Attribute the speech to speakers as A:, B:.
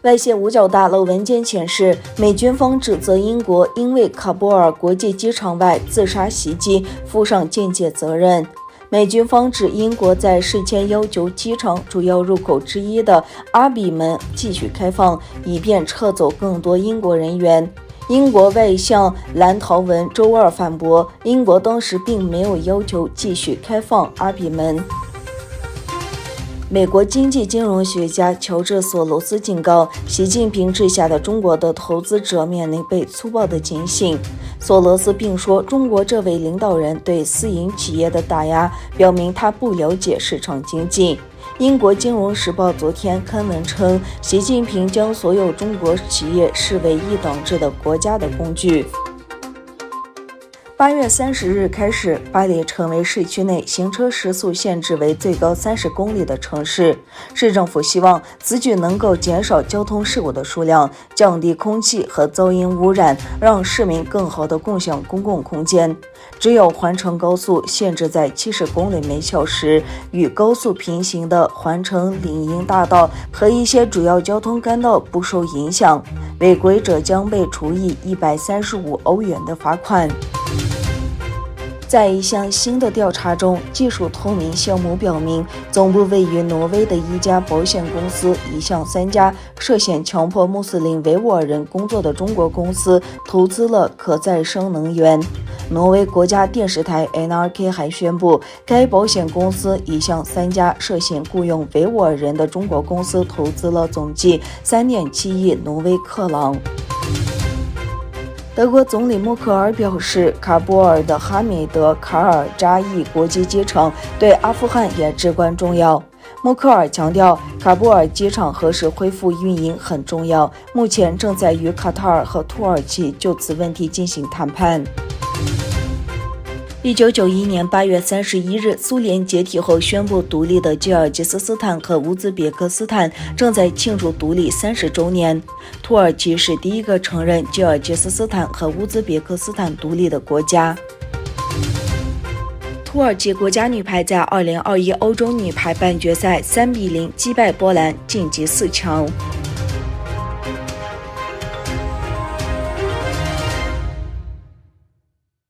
A: 外泄五角大楼文件显示，美军方指责英国因为喀布尔国际机场外自杀袭击负上间接责任。美军方指英国在事前要求机场主要入口之一的阿比门继续开放，以便撤走更多英国人员。英国外相兰陶文周二反驳，英国当时并没有要求继续开放阿比门。美国经济金融学家乔治·索罗斯警告，习近平治下的中国的投资者面临被粗暴的警醒。索罗斯并说，中国这位领导人对私营企业的打压，表明他不了解市场经济。英国金融时报昨天刊文称，习近平将所有中国企业视为一党制的国家的工具。8月30日开始，巴黎成为市区内行车时速限制为最高30公里的城市。市政府希望此举能够减少交通事故的数量，降低空气和噪音污染，让市民更好地共享公共空间。只有环城高速限制在70公里每小时，与高速平行的环城领英大道和一些主要交通干道不受影响，违规者将被处以135欧元的罚款。在一项新的调查中，技术透明项目表明，总部位于挪威的一家保险公司已向3家涉嫌强迫穆斯林维吾尔人工作的中国公司投资了可再生能源。挪威国家电视台 NRK 还宣布，该保险公司已向3家涉嫌雇佣维吾尔人的中国公司投资了总计3.7亿挪威克朗。德国总理默克尔表示，喀布尔的哈米德·卡尔扎伊国际机场对阿富汗也至关重要。默克尔强调，喀布尔机场何时恢复运营很重要，目前正在与卡塔尔和土耳其就此问题进行谈判。1991年8月31日，苏联解体后宣布独立的吉尔吉斯斯坦和乌兹别克斯坦正在庆祝独立30周年。土耳其是第一个承认吉尔吉斯斯坦和乌兹别克斯坦独立的国家。土耳其国家女排在2021欧洲女排半决赛3比0击败波兰，晋级4强。